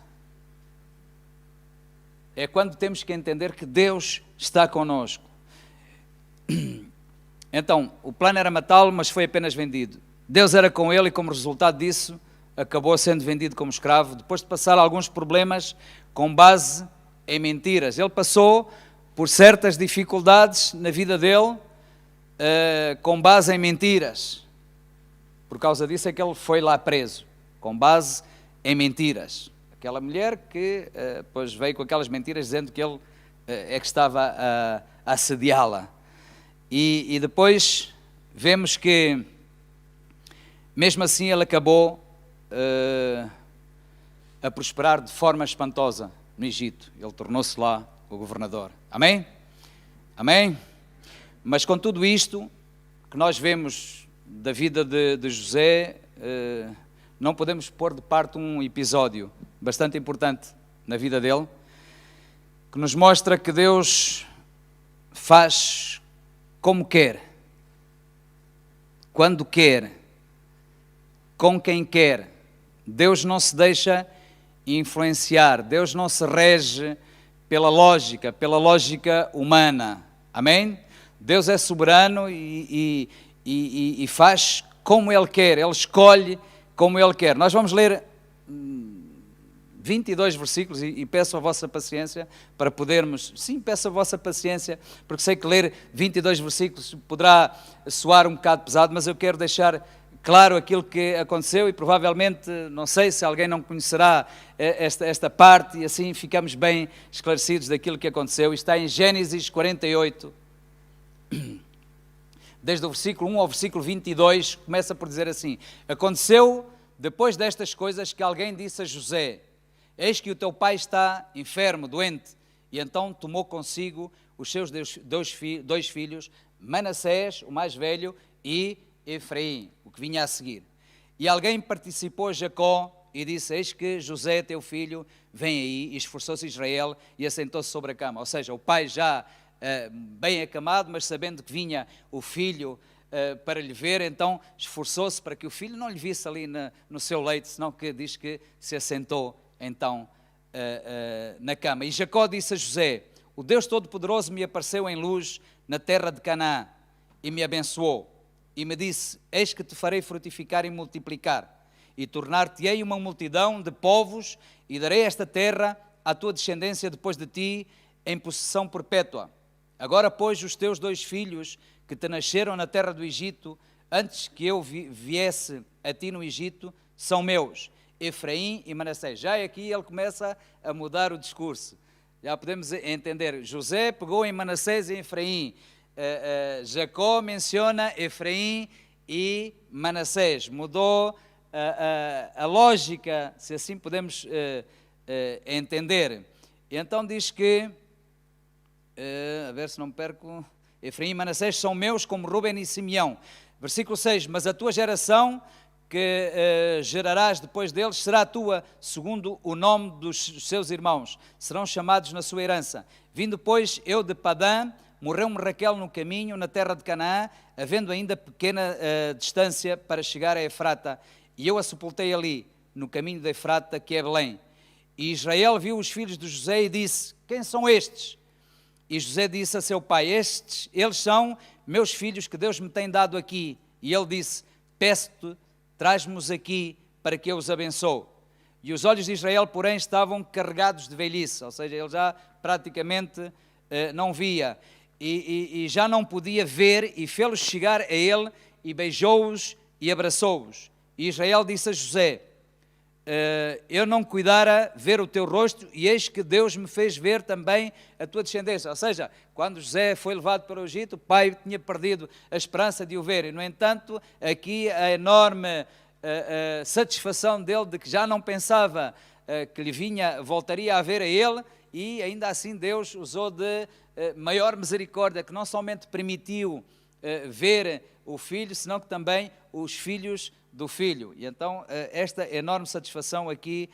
É quando temos que entender que Deus está connosco. Então, o plano era matá-lo, mas foi apenas vendido. Deus era com ele e como resultado disso, acabou sendo vendido como escravo, depois de passar alguns problemas com base em mentiras. Ele passou por certas dificuldades na vida dele, com base em mentiras. Por causa disso é que ele foi lá preso, com base em mentiras. Aquela mulher que depois veio com aquelas mentiras dizendo que ele é que estava a assediá-la. E depois vemos que, mesmo assim, ele acabou a prosperar de forma espantosa no Egito. Ele tornou-se lá o governador. Amém? Amém? Mas com tudo isto que nós vemos da vida de José, não podemos pôr de parte um episódio bastante importante na vida dele, que nos mostra que Deus faz como quer, quando quer, com quem quer. Deus não se deixa influenciar, Deus não se rege pela lógica humana. Amém? Deus é soberano e faz como Ele quer, Ele escolhe como Ele quer. Nós vamos ler 22 versículos e peço a vossa paciência para podermos... Sim, peço a vossa paciência, porque sei que ler 22 versículos poderá soar um bocado pesado, mas eu quero deixar claro aquilo que aconteceu e provavelmente, não sei se alguém não conhecerá esta parte e assim ficamos bem esclarecidos daquilo que aconteceu. Está em Gênesis 48, desde o versículo 1 ao versículo 22, começa por dizer assim: Aconteceu, depois destas coisas, que alguém disse a José: Eis que o teu pai está enfermo, doente. E então tomou consigo os seus dois filhos, Manassés, o mais velho, e Efraim, o que vinha a seguir. E alguém participou a Jacó e disse: Eis que José, teu filho, vem aí. E esforçou-se Israel e assentou-se sobre a cama. Ou seja, o pai já bem acamado, mas sabendo que vinha o filho para lhe ver, então esforçou-se para que o filho não lhe visse ali no seu leito, senão que diz que se assentou então na cama. E Jacó disse a José: O Deus Todo-Poderoso me apareceu em luz na terra de Canaã e me abençoou. E me disse: Eis que te farei frutificar e multiplicar, e tornar-te-ei uma multidão de povos, e darei esta terra à tua descendência depois de ti em possessão perpétua. Agora, pois, os teus dois filhos que te nasceram na terra do Egito, antes que eu viesse a ti no Egito, são meus, Efraim e Manassés. Já aqui ele começa a mudar o discurso. Já podemos entender. José pegou em Manassés e Efraim. Jacó menciona Efraim e Manassés. Mudou a lógica, se assim podemos entender. E então diz que, a ver se não me perco, Efraim e Manassés são meus como Rúben e Simeão. Versículo 6, mas a tua geração que gerarás depois deles será tua, segundo o nome dos seus irmãos, serão chamados na sua herança. Vindo, pois, eu de Padã, morreu-me Raquel no caminho, na terra de Canaã, havendo ainda pequena distância para chegar a Efrata, e eu a sepultei ali, no caminho de Efrata, que é Belém. E Israel viu os filhos de José e disse, quem são estes? E José disse a seu pai, eles são meus filhos que Deus me tem dado aqui. E ele disse, peço-te, traz-me-os aqui para que eu os abençoe. E os olhos de Israel, porém, estavam carregados de velhice, ou seja, ele já praticamente não via, e já não podia ver, e fê-los chegar a ele, e beijou-os e abraçou-os. E Israel disse a José, eu não cuidara ver o teu rosto, e eis que Deus me fez ver também a tua descendência. Ou seja, quando José foi levado para o Egito, o pai tinha perdido a esperança de o ver, e no entanto, aqui a enorme satisfação dele de que já não pensava que voltaria a ver a ele, e ainda assim Deus usou de maior misericórdia, que não somente permitiu ver o filho, senão que também os filhos do filho. E então esta enorme satisfação aqui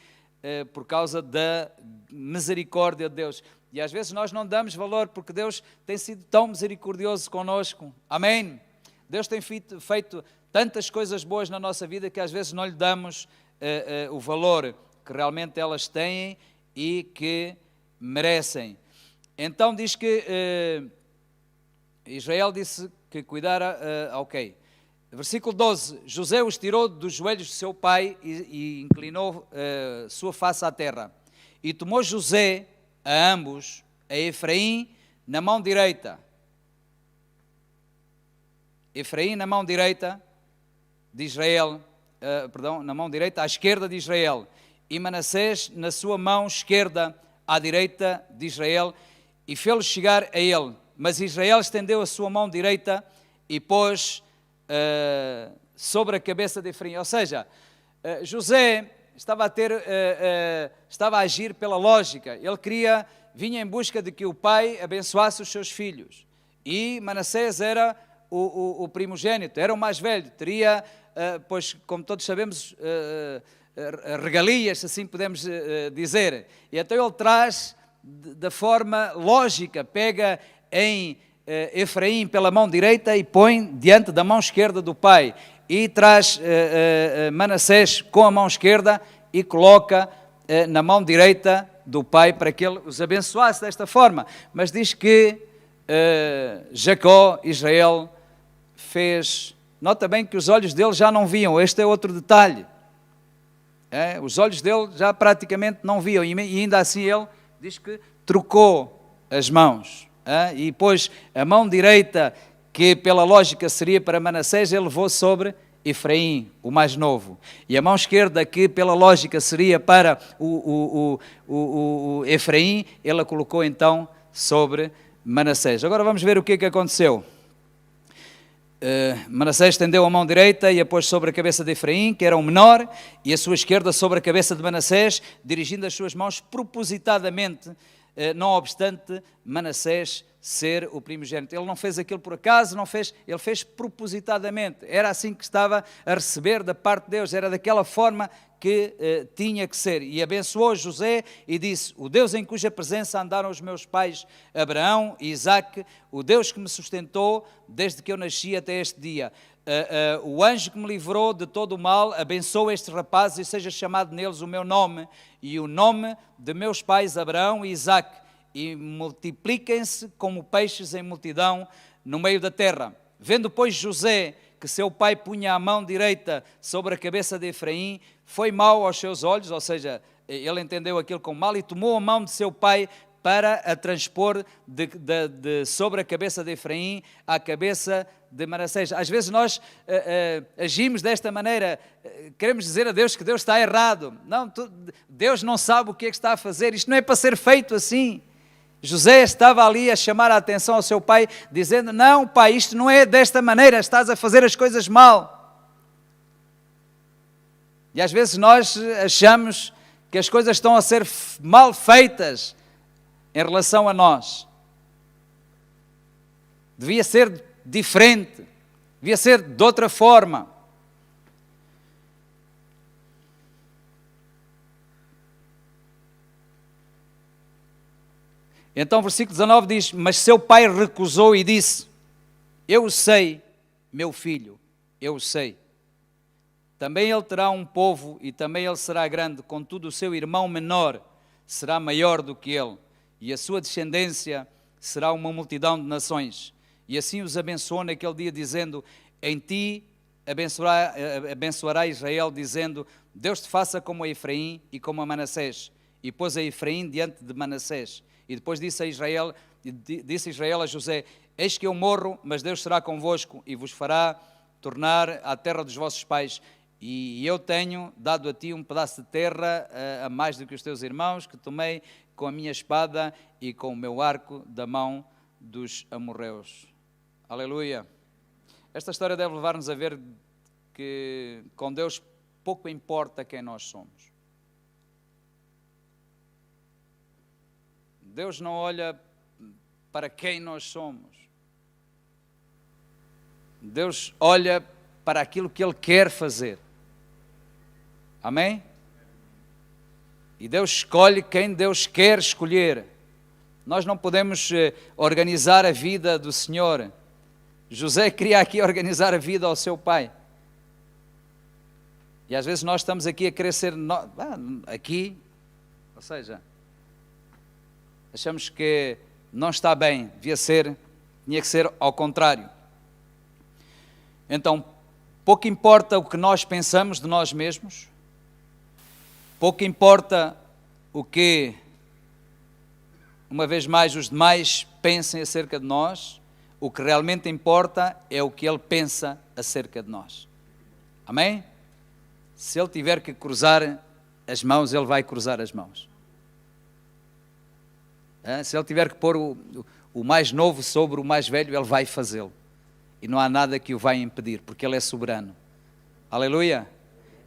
por causa da misericórdia de Deus. E às vezes nós não damos valor porque Deus tem sido tão misericordioso conosco. Amém? Deus tem feito tantas coisas boas na nossa vida que às vezes não lhe damos o valor que realmente elas têm e que merecem. Então diz que Israel disse que cuidara, ok. Versículo 12, José os tirou dos joelhos de seu pai e inclinou sua face à terra. E tomou José a ambos, a Efraim na mão direita. Efraim na mão direita de Israel, na mão direita à esquerda de Israel. E Manassés na sua mão esquerda à direita de Israel, e fê-los chegar a ele. Mas Israel estendeu a sua mão direita e pôs sobre a cabeça de Efraim. Ou seja, José estava a agir pela lógica. Ele vinha em busca de que o pai abençoasse os seus filhos. E Manassés era o primogênito, era o mais velho. Teria, pois, como todos sabemos, regalias, se assim podemos dizer. E então ele traz da forma lógica, pega em Efraim pela mão direita e põe diante da mão esquerda do pai, e traz Manassés com a mão esquerda e coloca na mão direita do pai para que ele os abençoasse desta forma. Mas diz que Jacó, Israel, nota bem que os olhos dele já não viam, este é outro detalhe, os olhos dele já praticamente não viam, e ainda assim ele diz que trocou as mãos. E pôs a mão direita, que pela lógica seria para Manassés, ele levou sobre Efraim, o mais novo. E a mão esquerda, que pela lógica seria para o Efraim, ele a colocou então sobre Manassés. Agora vamos ver o que aconteceu. Manassés estendeu a mão direita e a pôs sobre a cabeça de Efraim, que era o menor, e a sua esquerda sobre a cabeça de Manassés, dirigindo as suas mãos propositadamente, não obstante Manassés ser o primogênito. Ele não fez aquilo por acaso, ele fez propositadamente. Era assim que estava a receber da parte de Deus, era daquela forma que tinha que ser. E abençoou José e disse: o Deus em cuja presença andaram os meus pais Abraão e Isaque, o Deus que me sustentou desde que eu nasci até este dia. O anjo que me livrou de todo o mal, abençoa estes rapazes e seja chamado neles o meu nome e o nome de meus pais Abraão e Isaque, e multipliquem-se como peixes em multidão no meio da terra. Vendo, pois, José que seu pai punha a mão direita sobre a cabeça de Efraim, foi mau aos seus olhos, ou seja, ele entendeu aquilo como mal, e tomou a mão de seu pai para a transpor sobre a cabeça de Efraim à cabeça de Manassés. Às vezes nós agimos desta maneira, queremos dizer a Deus que Deus está errado. Não, Deus não sabe o que é que está a fazer, isto não é para ser feito assim. José estava ali a chamar a atenção ao seu pai, dizendo: não, pai, isto não é desta maneira, estás a fazer as coisas mal. E às vezes nós achamos que as coisas estão a ser mal feitas em relação a nós. Devia ser diferente, devia ser de outra forma. Então o versículo 19 diz: mas seu pai recusou e disse: eu sei, meu filho, eu sei. Também ele terá um povo e também ele será grande, contudo o seu irmão menor será maior do que ele, e a sua descendência será uma multidão de nações. E assim os abençoou naquele dia, dizendo: em ti abençoará Israel, dizendo: Deus te faça como a Efraim e como a Manassés. E pôs a Efraim diante de Manassés. E depois disse Israel a José: eis que eu morro, mas Deus será convosco e vos fará tornar à terra dos vossos pais. E eu tenho dado a ti um pedaço de terra a mais do que os teus irmãos, que tomei com a minha espada e com o meu arco da mão dos amorreus. Aleluia. Esta história deve levar-nos a ver que com Deus pouco importa quem nós somos. Deus não olha para quem nós somos. Deus olha para aquilo que Ele quer fazer. Amém? E Deus escolhe quem Deus quer escolher. Nós não podemos organizar a vida do Senhor. José queria aqui organizar a vida ao seu pai. E às vezes nós estamos aqui a querer ser aqui, ou seja, achamos que não está bem, tinha que ser ao contrário. Então, pouco importa o que nós pensamos de nós mesmos, pouco importa o que, uma vez mais, os demais pensem acerca de nós. O que realmente importa é o que Ele pensa acerca de nós. Amém? Se Ele tiver que cruzar as mãos, Ele vai cruzar as mãos. Se Ele tiver que pôr o mais novo sobre o mais velho, Ele vai fazê-lo. E não há nada que o vai impedir, porque Ele é soberano. Aleluia!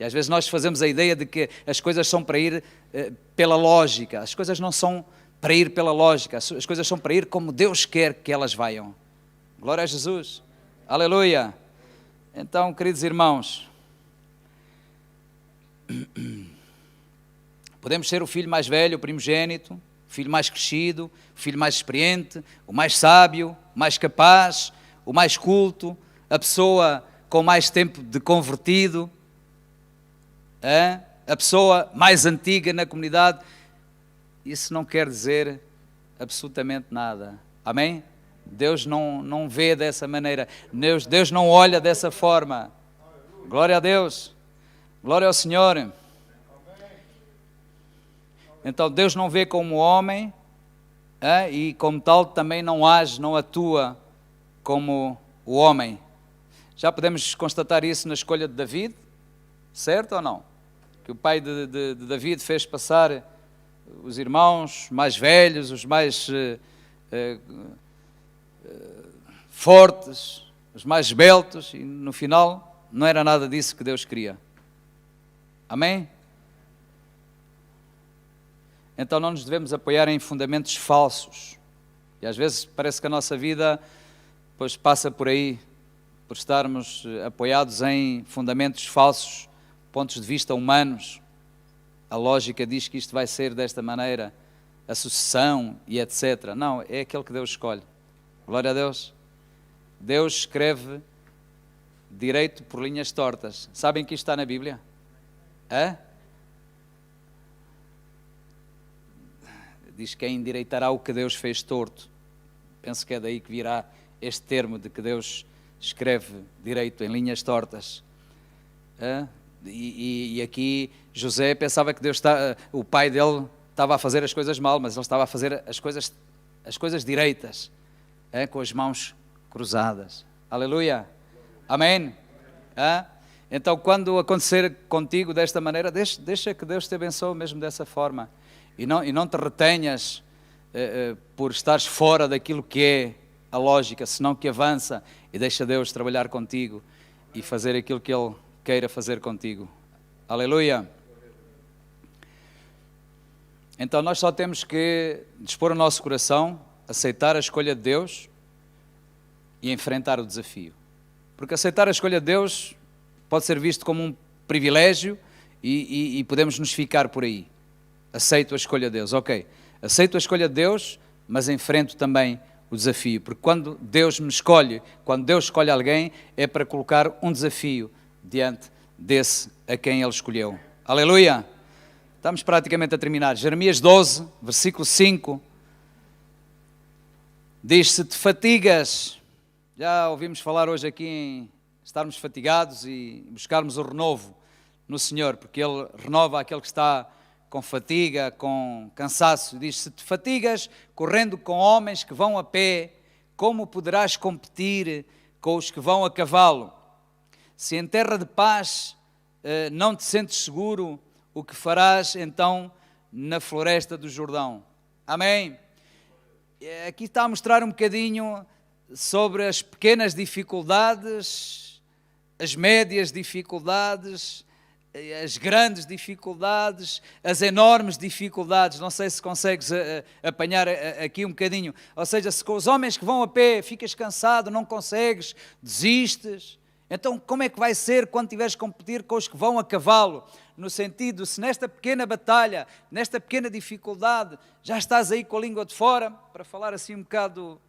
E às vezes nós fazemos a ideia de que as coisas são para ir pela lógica. As coisas não são para ir pela lógica. As coisas são para ir como Deus quer que elas vayam. Glória a Jesus. Aleluia. Então, queridos irmãos, podemos ser o filho mais velho, o primogênito, o filho mais crescido, o filho mais experiente, o mais sábio, o mais capaz, o mais culto, a pessoa com mais tempo de convertido, a pessoa mais antiga na comunidade. Isso não quer dizer absolutamente nada. Amém? Deus não vê dessa maneira. Deus não olha dessa forma. Glória a Deus. Glória ao Senhor. Então Deus não vê como homem, e como tal também não age, não atua como o homem. Já podemos constatar isso na escolha de David, certo ou não? Que o pai de David fez passar os irmãos mais velhos, os mais fortes, os mais esbeltos, e no final não era nada disso que Deus queria. Amém? Então não nos devemos apoiar em fundamentos falsos. E às vezes parece que a nossa vida pois passa por aí, por estarmos apoiados em fundamentos falsos, pontos de vista humanos. A lógica diz que isto vai ser desta maneira, a sucessão e etc. Não, é aquele que Deus escolhe. Glória a Deus. Deus escreve direito por linhas tortas. Sabem que isto está na Bíblia? Diz que endireitará o que Deus fez torto. Penso que é daí que virá este termo de que Deus escreve direito em linhas tortas. E aqui José pensava que o pai dele estava a fazer as coisas mal, mas ele estava a fazer as coisas direitas, com as mãos cruzadas. Aleluia. Amém. Então, quando acontecer contigo desta maneira, deixa que Deus te abençoe mesmo dessa forma. E não te retenhas por estares fora daquilo que é a lógica, senão que avança e deixa Deus trabalhar contigo e fazer aquilo que Ele queira fazer contigo. Aleluia. Então nós só temos que dispor o nosso coração, aceitar a escolha de Deus e enfrentar o desafio. Porque aceitar a escolha de Deus pode ser visto como um privilégio e podemos nos ficar por aí. Aceito a escolha de Deus, ok. Aceito a escolha de Deus, mas enfrento também o desafio. Porque quando Deus me escolhe, quando Deus escolhe alguém, é para colocar um desafio diante desse a quem Ele escolheu. Aleluia! Estamos praticamente a terminar. Jeremias 12, versículo 5, diz: se te fatigas, já ouvimos falar hoje aqui em estarmos fatigados e buscarmos o renovo no Senhor, porque Ele renova aquele que está com fatiga, com cansaço. Diz: se te fatigas correndo com homens que vão a pé, como poderás competir com os que vão a cavalo? Se em terra de paz não te sentes seguro, o que farás então na floresta do Jordão? Amém? Aqui está a mostrar um bocadinho sobre as pequenas dificuldades, as médias dificuldades, as grandes dificuldades, as enormes dificuldades. Não sei se consegues apanhar aqui um bocadinho. Ou seja, se com os homens que vão a pé ficas cansado, não consegues, desistes, então como é que vai ser quando tiveres que competir com os que vão a cavalo? No sentido, se nesta pequena batalha, nesta pequena dificuldade, já estás aí com a língua de fora, para falar assim um bocado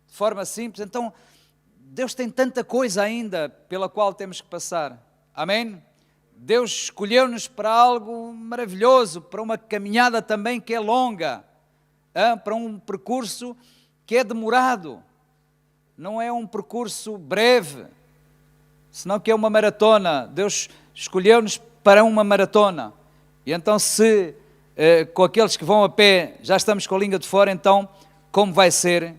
de forma simples, então Deus tem tanta coisa ainda pela qual temos que passar. Amém? Deus escolheu-nos para algo maravilhoso, para uma caminhada também que é longa, para um percurso que é demorado, não é um percurso breve, senão que é uma maratona. Deus escolheu-nos para uma maratona, e então se com aqueles que vão a pé já estamos com a língua de fora, então como vai ser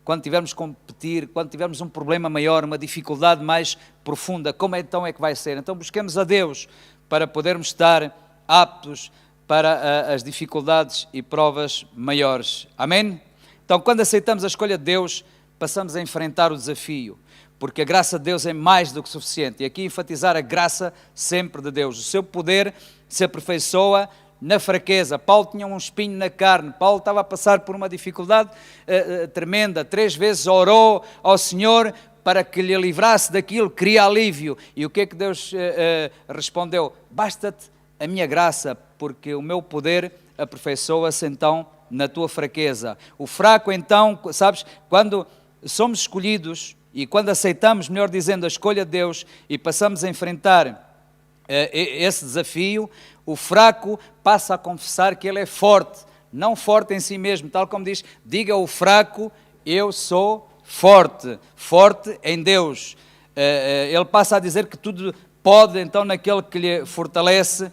quando tivermos que competir, quando tivermos um problema maior, uma dificuldade mais profunda, como então é que vai ser? Então busquemos a Deus para podermos estar aptos para as dificuldades e provas maiores. Amém? Então quando aceitamos a escolha de Deus, passamos a enfrentar o desafio, porque a graça de Deus é mais do que suficiente. E aqui enfatizar a graça sempre de Deus. O seu poder se aperfeiçoa na fraqueza. Paulo tinha um espinho na carne. Paulo estava a passar por uma dificuldade tremenda. 3 vezes orou ao Senhor para que lhe livrasse daquilo, queria alívio. E o que é que Deus respondeu? Basta-te a minha graça, porque o meu poder aperfeiçoa-se então na tua fraqueza. O fraco então, sabes, quando somos escolhidos e quando aceitamos, melhor dizendo, a escolha de Deus e passamos a enfrentar esse desafio, o fraco passa a confessar que ele é forte, não forte em si mesmo, tal como diz: diga o fraco, eu sou forte, forte em Deus. Ele passa a dizer que tudo pode então naquele que lhe fortalece,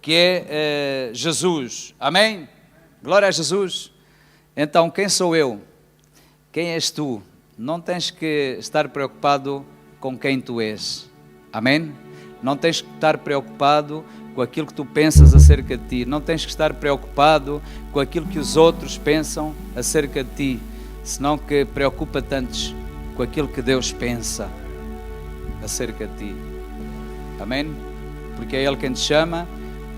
que é Jesus. Amém? Glória a Jesus. Então, quem sou eu? Quem és tu? Não tens que estar preocupado com quem tu és. Amém? Não tens que estar preocupado com aquilo que tu pensas acerca de ti. Não tens que estar preocupado com aquilo que os outros pensam acerca de ti. Senão que preocupa-te antes com aquilo que Deus pensa acerca de ti. Amém? Porque é Ele quem te chama,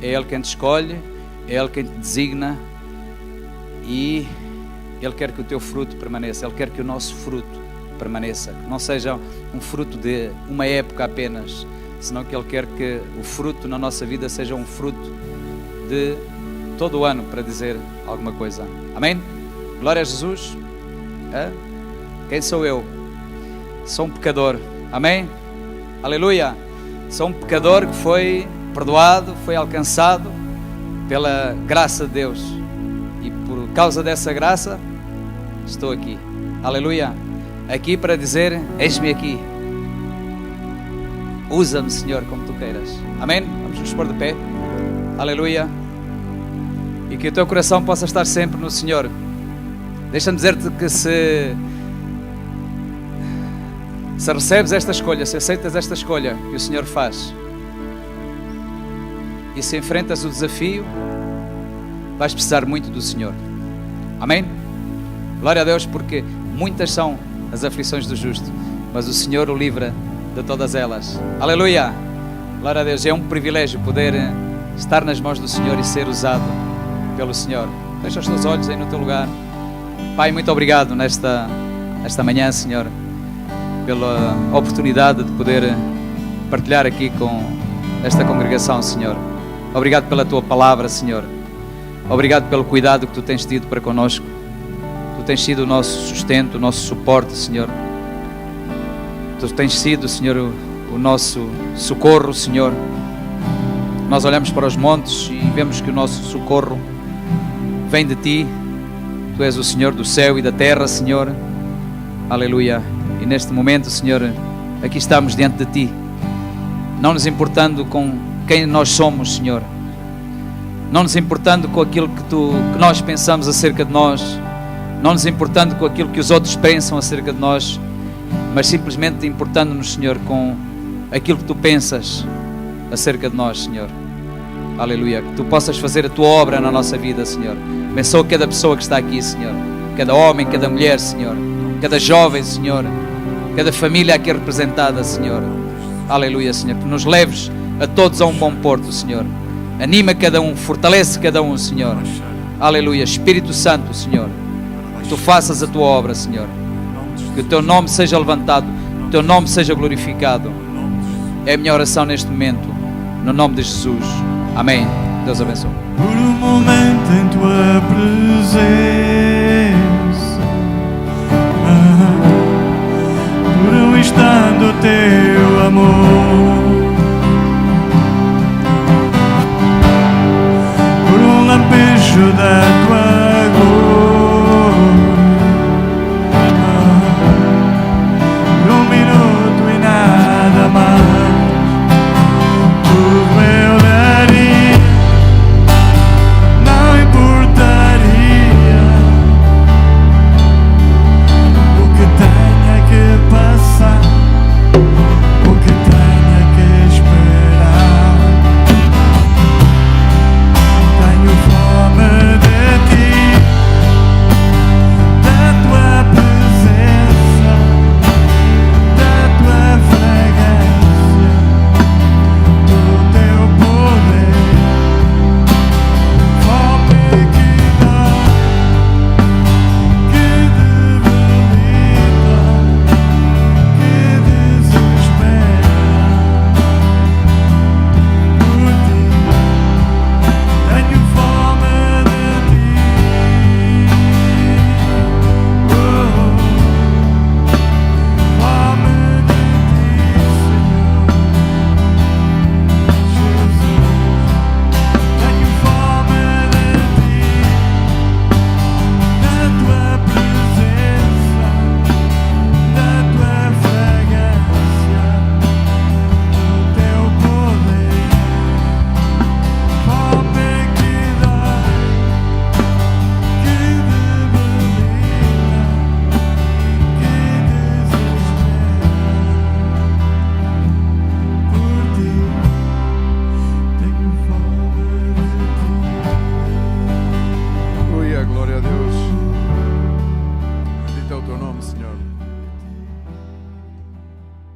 é Ele quem te escolhe, é Ele quem te designa e Ele quer que o teu fruto permaneça, Ele quer que o nosso fruto permaneça, que não seja um fruto de uma época apenas, senão que Ele quer que o fruto na nossa vida seja um fruto de todo o ano, para dizer alguma coisa. Amém? Glória a Jesus. Quem sou eu? Sou um pecador. Amém? Aleluia. Sou um pecador que foi perdoado, foi alcançado pela graça de Deus, e por causa dessa graça estou aqui. Aleluia. Aqui para dizer: eis-me aqui, usa-me, Senhor, como tu queiras. Amém? Vamos nos pôr de pé. Aleluia. E que o teu coração possa estar sempre no Senhor. Deixa-me dizer-te que se recebes esta escolha, se aceitas esta escolha que o Senhor faz, e se enfrentas o desafio, vais precisar muito do Senhor. Amém? Glória a Deus, porque muitas são as aflições do justo, mas o Senhor o livra de todas elas. Aleluia! Glória a Deus, é um privilégio poder estar nas mãos do Senhor e ser usado pelo Senhor. Fecha os teus olhos aí no teu lugar. Pai, muito obrigado nesta manhã, Senhor, pela oportunidade de poder partilhar aqui com esta congregação, Senhor. Obrigado pela tua palavra, Senhor. Obrigado pelo cuidado que tu tens tido para connosco. Tu tens sido o nosso sustento, o nosso suporte, Senhor. Tu tens sido, Senhor, o nosso socorro, Senhor. Nós olhamos para os montes e vemos que o nosso socorro vem de Ti. Tu és o Senhor do céu e da terra, Senhor. Aleluia. E neste momento, Senhor, aqui estamos diante de Ti, não nos importando com quem nós somos, Senhor, não nos importando com aquilo que nós pensamos acerca de nós, não nos importando com aquilo que os outros pensam acerca de nós, mas simplesmente importando-nos, Senhor, com aquilo que Tu pensas acerca de nós, Senhor. Aleluia. Que Tu possas fazer a Tua obra na nossa vida, Senhor. Abençoa cada pessoa que está aqui, Senhor. Cada homem, cada mulher, Senhor. Cada jovem, Senhor. Cada família aqui representada, Senhor. Aleluia, Senhor. Que nos leves a todos a um bom porto, Senhor. Anima cada um, fortalece cada um, Senhor. Aleluia. Espírito Santo, Senhor. Que Tu faças a Tua obra, Senhor. Que o Teu nome seja levantado, o Teu nome seja glorificado. É a minha oração neste momento, no nome de Jesus. Amém. Deus abençoe. Por um momento em Tua presença, por um instante o Teu amor, por um lampejo da Tua glória, por um minuto e nada mais. Tudo eu daria, não importaria o que tenha que passar, o que tenha que esperar. Tenho fome de Ti, da Tua presença, da Tua fragrância, do Teu poder. Fome que dói, que debilita, que desespera. Por Ti, tenho fome de Ti. Oh, fome de Ti, Senhor Jesus. Tenho fome de Ti, da Tua presença, da Tua fragrância, do Teu poder. Fome que dói, que debilita, que desespera. Por Ti, tenho fome de Ti. Aleluia, glória a Deus.